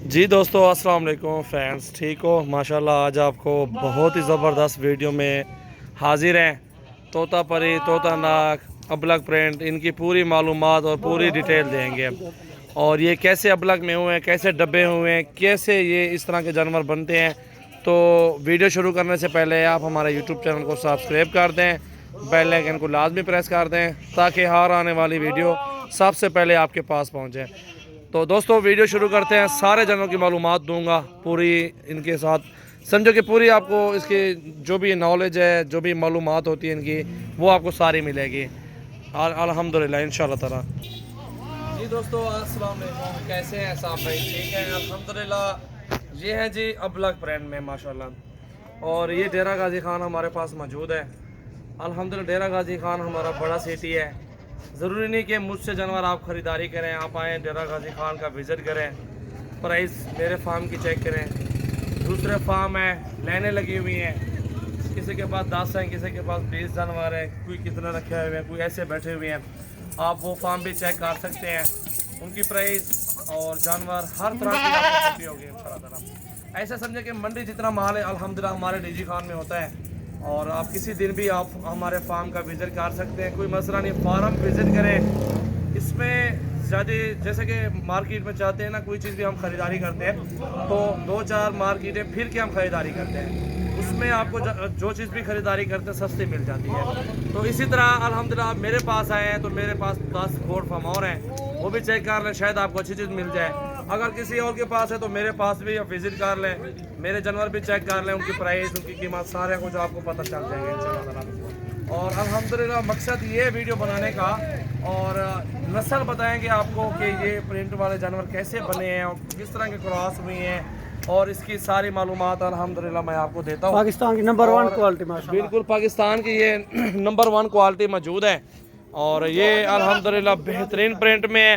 जी दोस्तों, अस्सलाम वालेकुम फ्रेंड्स, ठीक हो? माशाल्लाह आज आपको बहुत ही ज़बरदस्त वीडियो में हाजिर हैं। तोता परी, तोता नाक, अबलग प्रिंट, इनकी पूरी मालूमात और पूरी डिटेल देंगे। और ये कैसे अबलग में हुए हैं, कैसे डब्बे हुए हैं, कैसे ये इस तरह के जानवर बनते हैं। तो वीडियो शुरू करने से पहले आप हमारे यूट्यूब चैनल को सब्सक्राइब कर दें, बेल आइकन को लाजमी प्रेस कर दें ताकि हर आने वाली वीडियो सबसे पहले आपके पास पहुँचे। तो दोस्तों वीडियो शुरू करते हैं। सारे जानवरों की मालूमात दूंगा पूरी, इनके साथ समझो कि पूरी आपको इसकी जो भी नॉलेज है, जो भी मालूमात होती है इनकी, वो आपको सारी मिलेगी अल्हम्दुलिल्लाह इंशाल्लाह ताला। जी दोस्तों, अस्सलाम वालेकुम, कैसे हैं साहब भाई? ठीक है अल्हम्दुलिल्लाह। ये है जी अबलग ब्रांड में माशाल्लाह। और ये डेरा गाजी खान हमारे पास मौजूद है अल्हम्दुलिल्लाह। डेरा गाजी खान हमारा बड़ा सिटी है। ज़रूरी नहीं कि मुझसे जानवर आप ख़रीदारी करें, आप आएँ डेरा गाजी खान का विज़िट करें, प्राइस मेरे फार्म की चेक करें। दूसरे फार्म है, लाइनें लगी हुई हैं, किसी के पास 10 हैं, किसी के पास 20 जानवर हैं, कोई कितना रखे हुए हैं, कोई ऐसे बैठे हुए हैं। आप वो फार्म भी चेक कर सकते हैं, उनकी प्राइस और जानवर हर तरह की आपको छुट्टी होगी इंशाल्लाह। ऐसा समझे कि मंडी जितना माल है अल्हम्दुलिल्लाह हमारे डीजी खान में होता है। और आप किसी दिन भी आप हमारे फार्म का विज़िट कर सकते हैं, कोई मसला नहीं। फार्म विज़िट करें, इसमें ज़्यादा जैसे कि मार्केट में चाहते हैं ना, कोई चीज़ भी हम ख़रीदारी करते हैं तो 2-4 मार्केटें फिर के हम ख़रीदारी करते हैं, उसमें आपको जो चीज़ भी ख़रीदारी करते हैं सस्ती मिल जाती है। तो इसी तरह अल्हम्दुलिल्लाह आप मेरे पास आए हैं तो मेरे पास 10 गोट फार्म और हैं, वो भी चेक कर लें, शायद आपको अच्छी चीज़ मिल जाए। अगर किसी और के पास है तो मेरे पास भी आप विज़िट कर लें, मेरे जानवर भी चेक कर लें, उनकी प्राइस, उनकी कीमत, सारे कुछ आपको पता चल जाएगा इंशाल्लाह। और अल्हम्दुलिल्लाह मकसद ये वीडियो बनाने का और नस्ल बताएंगे आपको कि ये प्रिंट वाले जानवर कैसे बने हैं और किस तरह के क्रॉस हुए हैं, और इसकी सारी मालूमात अल्हम्दुलिल्लाह मैं आपको देता हूँ। पाकिस्तान की नंबर 1 क्वालिटी माशाल्लाह। बिल्कुल पाकिस्तान की ये नंबर 1 क्वालिटी मौजूद है। और ये अल्हम्दुलिल्लाह बेहतरीन प्रिंट में है,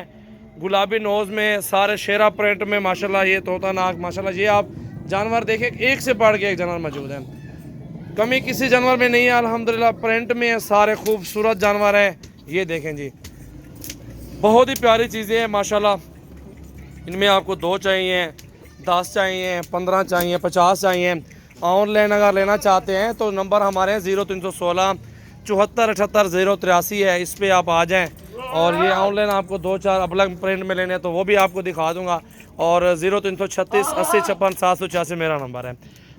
गुलाबी नोज़ में, सारे शेरा प्रिंट में माशाल्लाह। ये तोता नाक माशाल्लाह, ये आप जानवर देखें एक से बढ़ के एक जानवर मौजूद है, कमी किसी जानवर में नहीं है अल्हम्दुलिल्लाह। प्रिंट में सारे खूबसूरत जानवर हैं, ये देखें जी, बहुत ही प्यारी चीज़ें हैं माशाल्लाह। इनमें आपको 2 चाहिए, 10 चाहिए, 15 चाहिए, 50 चाहिए। ऑनलाइन अगर लेना चाहते हैं तो नंबर हमारे 0316 74 78 083 है, इस पर आप आ जाएं। और ये ऑनलाइन आपको 2-4 अबलग प्रिंट में लेने हैं तो वो भी आपको दिखा दूंगा। और 0336 80 56 786 मेरा नंबर है।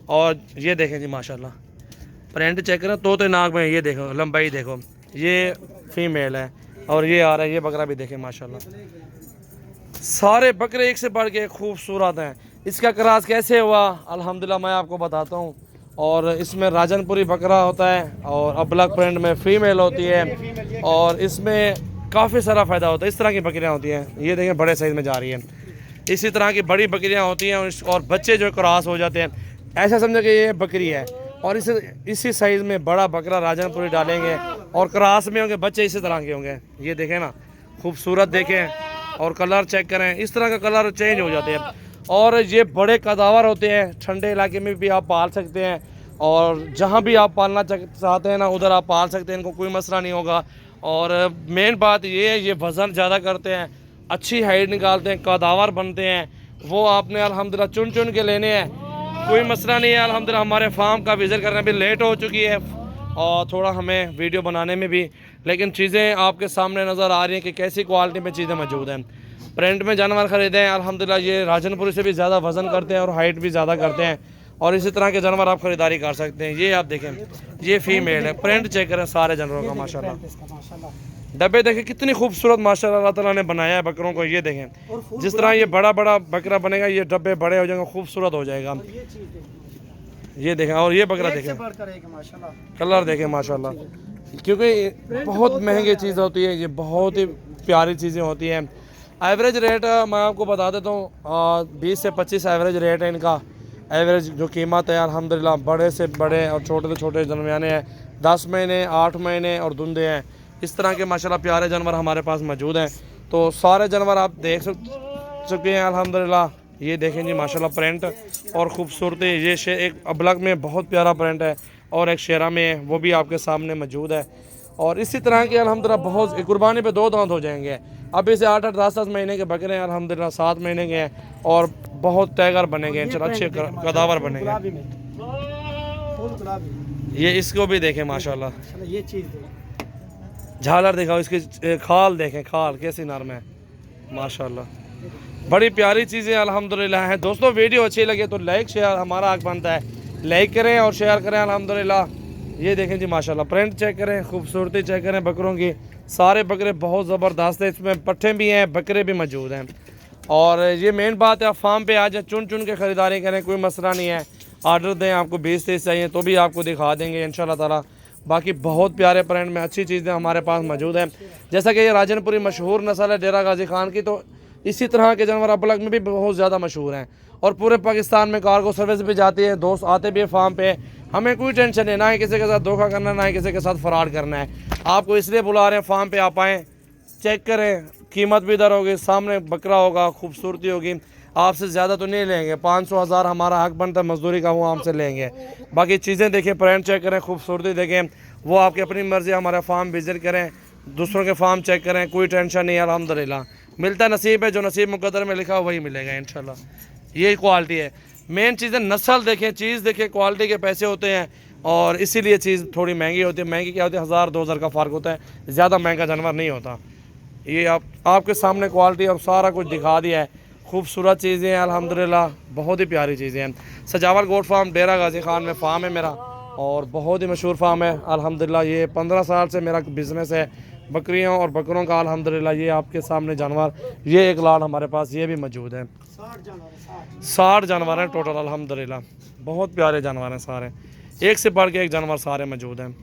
और ये देखें जी माशाल्लाह, प्रिंट चेक करें, तोते नाक में ये देखो, लंबाई देखो, ये फीमेल है। और ये आ रहा है, ये बकरा भी देखें माशाल्लाह। सारे बकरे एक से बढ़ के खूबसूरत हैं। इसका क्रॉस कैसे हुआ अल्हम्दुलिल्लाह मैं आपको बताता हूँ। और इसमें राजनपुरी बकरा होता है और अबलग प्रिंट में फ़ीमेल होती है, और इसमें काफ़ी सारा फ़ायदा होता है। इस तरह की बकरियाँ होती हैं, ये देखें बड़े साइज़ में जा रही हैं। इसी तरह की बड़ी बकरियाँ होती हैं और बच्चे जो क्रॉस हो जाते हैं, ऐसा समझो कि ये बकरी है और इसी साइज़ में बड़ा बकरा राजनपुरी डालेंगे और क्रॉस में होंगे, बच्चे इसी तरह के होंगे। ये देखें ना, खूबसूरत देखें और कलर चेक करें, इस तरह का कलर चेंज हो जाते हैं। और ये बड़े कदावर होते हैं, ठंडे इलाके में भी आप पाल सकते हैं, और जहाँ भी आप पालना चाहते हैं ना उधर आप पाल सकते हैं, इनको कोई मसला नहीं होगा। और मेन बात ये है, ये वज़न ज़्यादा करते हैं, अच्छी हाइट निकालते हैं, कदावर बनते हैं। वो आपने अल्हम्दुलिल्लाह चुन चुन के लेने हैं, कोई मसला नहीं है अल्हम्दुलिल्लाह। हमारे फार्म का विज़िट करने भी लेट हो चुकी है और थोड़ा हमें वीडियो बनाने में भी, लेकिन चीज़ें आपके सामने नज़र आ रही हैं कि कैसी क्वालिटी में चीज़ें मौजूद हैं। प्रिंट में जानवर ख़रीदें अल्हम्दुलिल्लाह, ये राजनपुरी से भी ज़्यादा वज़न करते हैं और हाइट भी ज़्यादा करते हैं, और इसी तरह के जानवर आप ख़रीदारी कर सकते हैं। ये आप देखें, ये फ़ीमेल है, प्रिंट चेक करें सारे जानवरों का माशाल्लाह। डब्बे देखें कितनी खूबसूरत माशाल्लाह अल्लाह ताला ने बनाया है बकरों को। ये देखें जिस तरह ये बड़ा बड़ा बकरा बनेगा, ये डब्बे बड़े हो जाएंगे, खूबसूरत हो जाएगा। ये देखें, और ये बकरा देखें, कलर देखें माशाल्लाह, क्योंकि बहुत महंगी चीज़ होती है, ये बहुत ही प्यारी चीज़ें होती हैं। एवरेज रेट मैं आपको बता देता हूँ, 20 से 25 एवरेज रेट है इनका। एवरेज जो कीमत है अल्हम्दुलिल्लाह, बड़े से बड़े और छोटे से छोटे दरमियाने हैं, 10 महीने, 8 महीने और धुंधे हैं। इस तरह के माशाल्लाह प्यारे जानवर हमारे पास मौजूद हैं। तो सारे जानवर आप देख चुके हैं अल्हम्दुलिल्लाह। ये देखें जी माशाल्लाह प्रिंट और ख़ूबसूरती। ये एक अबलग में बहुत प्यारा प्रिंट है और एक शेरा में है, वो भी आपके सामने मौजूद है। और इसी तरह के अल्हम्दुलिल्लाह बहुत, कुर्बानी पे 2 दांत हो जाएंगे। अभी से 8-8 10-10 महीने के बकरे हैं अल्हम्दुलिल्लाह, 7 महीने के हैं और बहुत टाइगर बनेंगे इंशाल्लाह, अच्छे कदावर बनेंगे। गुलाबी में फुल गुलाबी। ये इसको भी देखें माशाल्लाह, चलो ये चीज़ दो। झालर दिखाओ, इसकी खाल देखें, खाल कैसी नरम है माशाल्लाह। बड़ी प्यारी चीज़ें अल्हम्दुलिल्लाह हैं। दोस्तों वीडियो अच्छी लगे तो लाइक शेयर हमारा हक बनता है, लाइक करें और शेयर करें अल्हम्दुलिल्लाह। ये देखें जी माशाल्लाह, प्रिंट चेक करें, खूबसूरती चेक करें बकरों की। सारे बकरे बहुत ज़बरदस्त है, इसमें पट्ठे भी हैं, बकरे भी मौजूद हैं। और ये मेन बात है, आप फार्म पे आ जाए, चुन चुन के ख़रीदारी करें, कोई मसला नहीं है। आर्डर दें, आपको 20-30 चाहिए तो भी आपको दिखा देंगे इंशाल्लाह ताला। बाकी बहुत प्यारे प्रिंट में अच्छी चीज़ें हमारे पास मौजूद हैं। जैसा कि ये राजनपुरी मशहूर नस्ल है डेरा गाजी खान की, तो इसी तरह के जानवर अबलग में भी बहुत ज़्यादा मशहूर हैं और पूरे पाकिस्तान में कार्गो सर्विस भी जाती है, दोस्त आते भी है फार्म पे। हमें कोई टेंशन नहीं, ना ही किसी के साथ धोखा करना, ना ही किसी के साथ फ्रॉड करना है। आपको इसलिए बुला रहे हैं, फार्म पे आप आएँ, चेक करें, कीमत भी इधर होगी, सामने बकरा होगा, खूबसूरती होगी। आपसे ज़्यादा तो नहीं लेंगे, 500-1000 हमारा हक बनता है मजदूरी का, वो हमसे लेंगे। बाकी चीज़ें देखें, प्रिंट चेक करें, खूबसूरती देखें, वो आपकी अपनी मर्ज़ी। हमारा फार्म विज़िट करें, दूसरों के फार्म चेक करें, कोई टेंशन नहीं है अल्हम्दुलिल्लाह। मिलता नसीब है, जो नसीब मुकद्दर में लिखा वही मिलेगा इंशाल्लाह। ये क्वालिटी है, मेन चीज़ है नस्ल देखें, चीज़ देखें, क्वालिटी के पैसे होते हैं और इसीलिए चीज़ थोड़ी महंगी होती है। महंगी क्या होती है, 1000-2000 का फ़र्क होता है, ज़्यादा महंगा जानवर नहीं होता। ये आपके सामने क्वालिटी और सारा कुछ दिखा दिया है। खूबसूरत चीज़ें हैं अल्हम्दुलिल्लाह, बहुत ही प्यारी चीज़ें हैं। सजावर गोट फार्म डेरा गाजी खान में फ़ार्म है मेरा और बहुत ही मशहूर फार्म है अल्हम्दुलिल्लाह। ये 15 साल से मेरा बिज़नेस है बकरियों और बकरों का अल्हम्दुलिल्लाह। ये आपके सामने जानवर, ये एक लाट हमारे पास ये भी मौजूद है। 60 जानवर हैं टोटल अल्हम्दुलिल्लाह, बहुत प्यारे जानवर हैं सारे, एक से बढ़ के एक जानवर सारे मौजूद हैं।